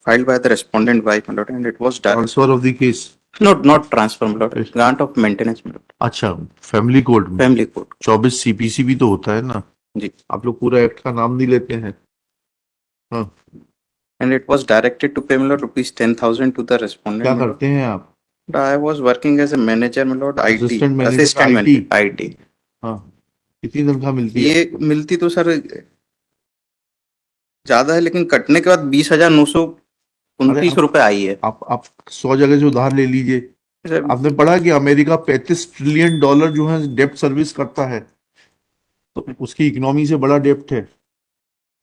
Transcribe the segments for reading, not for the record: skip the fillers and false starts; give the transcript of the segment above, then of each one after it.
filed by the respondent wife, my lord, and it was done. Transfer of the case? Not transfer, my lord. Grant of maintenance, my lord. अच्छा, family court में Family court. 24 CPC भी तो होता है ना जी. आप लोग पूरा एक्ट का नाम नहीं लेते हैं? हाँ, And it was directed to pay, my lord, rupees 10,000 to the respondent. क्या my lord. करते हैं आप? I was working as a manager, my lord, IT. Assistant manager, Assistant IT. manager, IT. हाँ, कितनी तनख्वाह मिलती है? ये मिलती तो सर ज्यादा है, लेकिन कटने के बाद 20,929 आप- रुपए आई है. आप 100 जगह से उधार ले लीजिए। सर, आपने पढ़ा कि अमेरिका $35 ट्रिलियन जो है डेप्ट सर्विस करता है, तो उसकी इकोनॉमी से बड़ा डेप्ट है।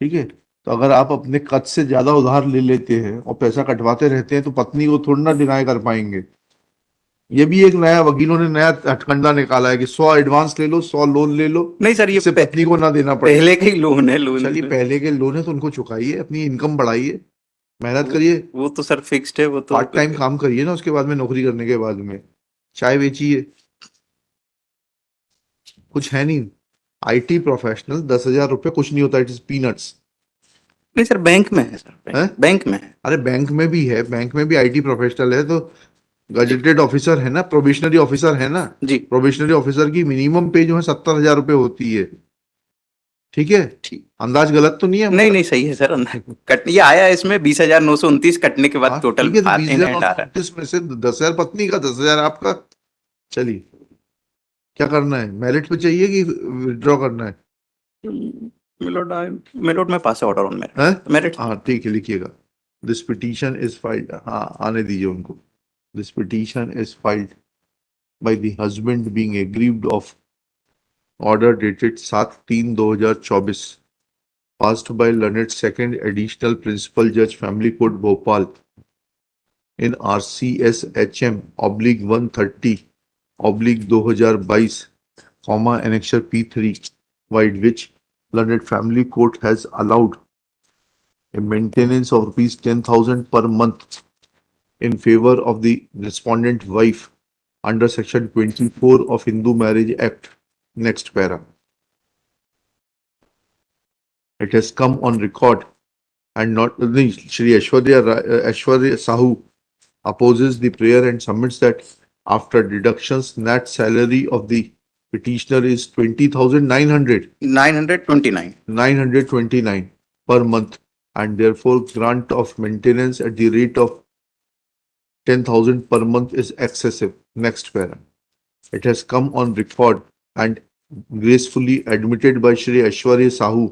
ठीक है, तो अगर आप अपने कद से ज्यादा उधार ले लेते हैं और पैसा कटवाते रहते हैं तो पत्नी को थोड़ा ना डिनाई कर पाएंगे। ये भी एक नया वकीलों ने नया हथकंडा निकाला है कि 100 एडवांस ले लो, 100 लोन ले लो, नहीं सर, ये इससे पत्नी को ना देना पड़े। पहले के ही लोन है, लोन. चलिए, पहले के लोन है तो उनको चुकाइए, अपनी इनकम बढ़ाइए, मेहनत करिए, वो तो सर फिक्स्ड है, वो तो पार्ट टाइम काम करिए ना, उसके बाद में नौकरी करने के बाद में चाय बेचिए, कुछ है नहीं। IT प्रोफेशनल 10,000 रुपये कुछ नहीं होता, इट इज पीनट्स। नहीं सर, बैंक में है सर, हैं? बैंक में है. अरे बैंक में भी है, बैंक में भी IT प्रोफेशनल है, तो गजेटेड ऑफिसर है ना, प्रोबेशनरी ऑफिसर है ना। जी. प्रोबेशनरी ऑफिसर की मिनिमम पे जो है 70,000 रुपये होती है। ठीक है, ठीक. अंदाज गलत तो नहीं है? नहीं नहीं, सही है सर. कट ये आया इसमें 20,929 कटने के बाद हाँ, टोटल ठीक है, तो आ रहा है. 20,929 में से 10,000 पत्नी का, 10,000 आपका। चलिए, क्या करना है? मेरिट पे चाहिए कि विड्रॉ करना है? मेलोड में पास है ऑर्डर ऑन मेरिट. हाँ, ठीक है, लिखिएगा। दिस पिटीशन इज फाइल्ड, हाँ आने दीजिए उनको। This petition is filed by the husband being aggrieved of order dated 7/3/2024 passed by learned second additional principal judge family court Bhopal in RCS HM /130/2022, annexure P3, by which learned family court has allowed a maintenance of rupees 10,000 per month in favor of the respondent wife under section 24 of Hindu Marriage Act. Next para. It has come on record and not Shri Aishwarya Sahu opposes the prayer and submits that after deductions net salary of the petitioner is 20,900 929. per month, and therefore grant of maintenance at the rate of 10,000 per month is excessive. Next para. It has come on record and gracefully admitted by Shri Aishwarya Sahu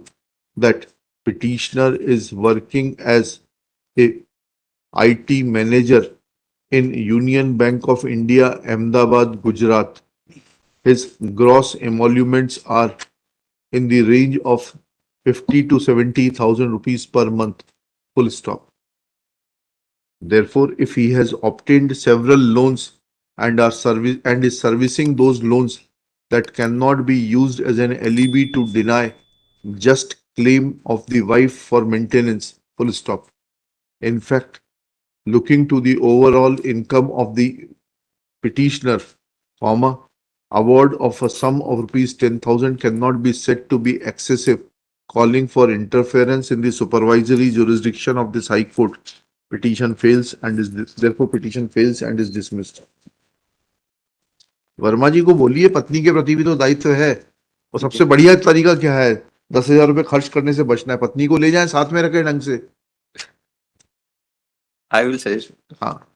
that petitioner is working as a IT manager in Union Bank of India, Ahmedabad, Gujarat. His gross emoluments are in the range of 50 to 70,000 rupees per month. Full stop. Therefore, if he has obtained several loans and is servicing those loans, that cannot be used as an alibi to deny just claim of the wife for maintenance. Full stop. In fact, looking to the overall income of the petitioner, award of a sum of rupees 10,000 cannot be said to be excessive, calling for interference in the supervisory jurisdiction of this High Court. Petition fails and is therefore petition fails and is dismissed. Verma ji को बोलिए, पत्नी के प्रति भी तो दायित्व है। और सबसे बढ़िया तरीका क्या है? 10,000 रुपए खर्च करने से बचना है। पत्नी को ले जाएं, साथ में रखें ढंग से। I will suggest. हाँ,